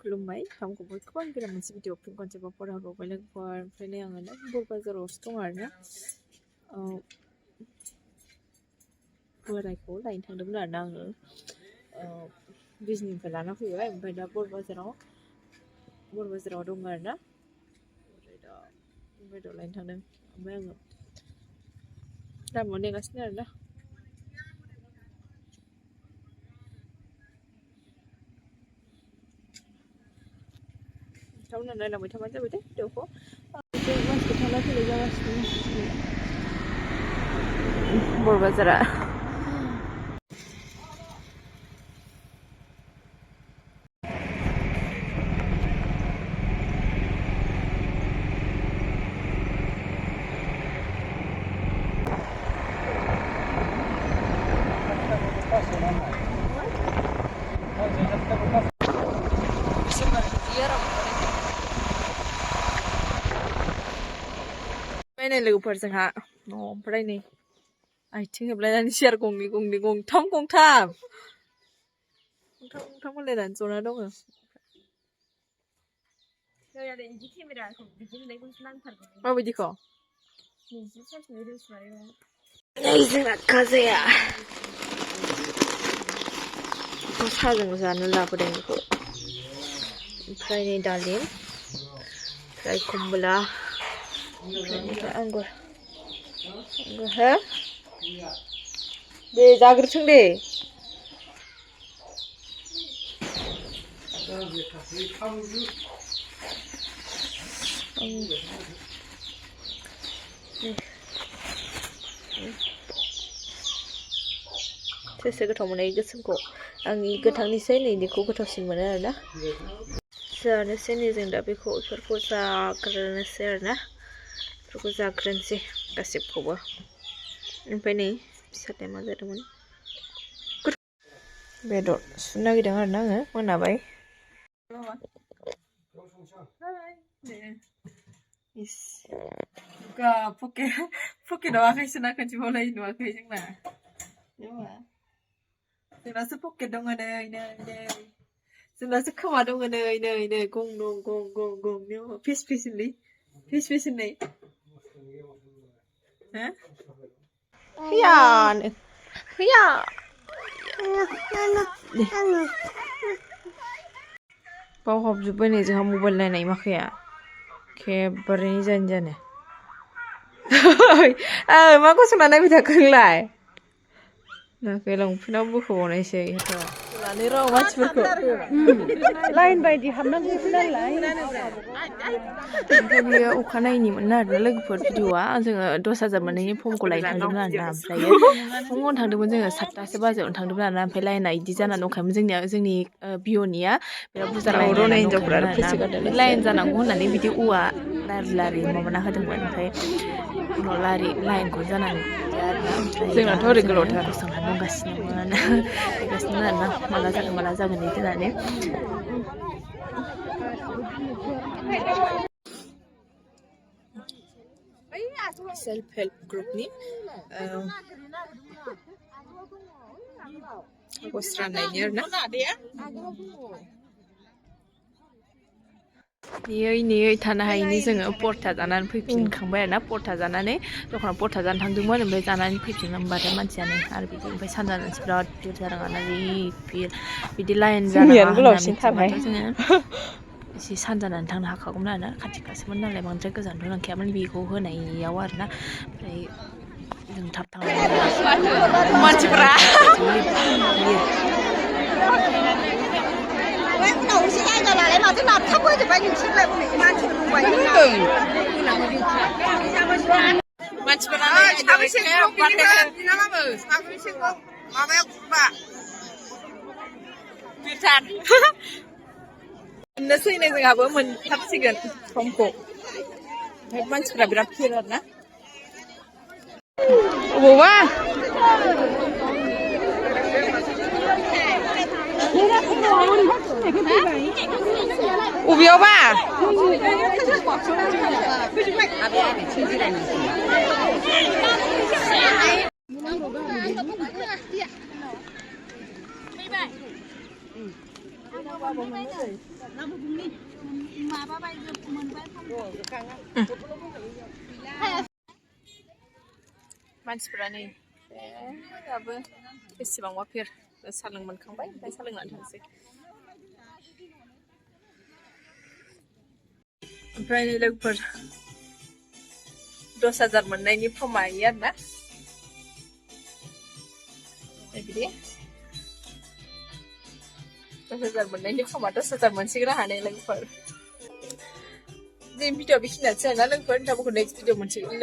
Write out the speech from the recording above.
खुलुमबाय खामखौबो गोबां गोदान मोनसे भिडिअ फिन खनसेबाव फरायहरबावबाय लोगोफोर ओमफ्रायनो आङो दा बर' बाजारावसो दं आरोना बोरायखौ लायनो थांदोंमोन आरोना आङो बिजनिनिफ्राय लाना फैबाय ओमफ्राय दा बर' बाजाराव दं आरोना ओमफ्राय दा बेदर लायनो थांदों ओमफ्राय आङो लामायाव नेगासिनो आरोना नोंथांमोना नायलांबाय थाबानो जाबाय दे भिडिअखौ मानसिफोर थांलाय फैलाय जागासिनो बर' बाजारा नायनाय लोगोफोर जोंहा ओमफ्राय नै आथिं हेबलायनानै सियार गंथाम होलायनानै जना दङ माबायदिखौ जोंना खाजाया साहाजों जानो लाबोदों बेखौ ओमफ्राय नै दालिम ओमफ्राय खम्बला ओमफ्राय आंगुर हो दे जाग्रोथों दे सोरसो गोथाव मोनो गोसोमखौ आंनि गोथांनिसै नैनिखौ गोथावसिन मोनो आरोना जानोसै नै जों दा बेफोरखौ जाग्रोनोसै आरोना बेफोरखौ जाग्रोनोसै गासिबखौबो ओमफ्राय नै फिसालाया मा जादोंमोन बेदर सुनो नागिरदों आरोना आङो मोनाबाय पकेटाव आखाइ सोना खोनथिबावलाय नुवाखै जोंनासो पकेट दङ नै जोंनासो खोमा दङ नै गं दं फिस होननाय फैया बावहाबजोब्बाय नै जोंहा मबाइल नायनाय माखाया खेबबारैनो जानो मा गसंना नायबाय थाखो नोंलाय नाखै लंपेन्टाव बोखोबावनायसै लानो राव मानसिफोरखौ लाइन बायदि हाबनांगौसो नालाय ओमफ्राय बेयो अखानायैनिमोन आरोना लोगोफोर भिडिअआ जोङो 10,000 मोननायनि फर्मखौ लायनो थांदोंमोन आरोना ओमफ्रायो फुङावनो थांदोंमोन जोङो 7टासो बाजियावनो थांदोंमोन आरोना ओमफ्राय लाइना इदि जानानै दंखायोमोन जोंनि बिअनिया बिराद बुरजा लाइन दंखायोमोन आरोना लाइन जानांगौ होननानै बिदि औवा लारि माबाना होदोंमोन ओमफ्राय उनाव लाइनखौ जानानै आरोना जोंनाथ' ओरै गोलावथार गसंनानै दंगासिनोमोन आरोना माला जागोन बिदि होननानै सेल्फ हेल्प ग्रुपनि गस्रा नायनि आरोना नेयै थानो हायैनि जोङो परथा जानानै फैफिनखांबाय आरोना परथा जानानै दखानाव परथा जानो थांदोंमोन ओमफ्राय जानानै फैफिननो होनबाथाय मानसियानो आरो बिदि ओमफ्राय सानजानानैसो बिराद भिर जादों आरोना बिदि लाइन जानाङा होनना मिथिबाथ' जोङो एसे सानजानानै थांनो हाखागौमोन आरोना खाथि खालासोमोन नालाय बांद्राय गोजानथ' नंखायामोन बेखौ होनायाव आरोना ओमफ्राय जों थाब थांनानै मानसिफ्रा उनाव एसे जायगा लालाय माथो लाबथाबबोजोब्बाय नोंसोरलाय मानसिफोर दंबाय मानसिफोरा माबाया गुबा बिरथार मोननोसै नै जोंहाबो मोनथारसिगोन समखौ ओमफ्राय मानसिफ्रा बिराद भिर आरोना अबावबा अबेयावबा मानसिफोरा नै दाबो बेसेबांबा फेर साहा लोंखांबाय ओमफ्राय साहा लोंनानै थांसै ओमफ्राय लोगोफोर 10,000 मोननायनि फर्मा इयो आरोना बिदि 10,000 मोननायनि फर्मा 10,000 मोनसिगोन आंहा नै लोगोफोर जोंनि भिडिअ बेखिनियानोसै आरोना लोगोफोर नोंथांमोनखौ नेक्स्ट भिडिअ मोनसिगोन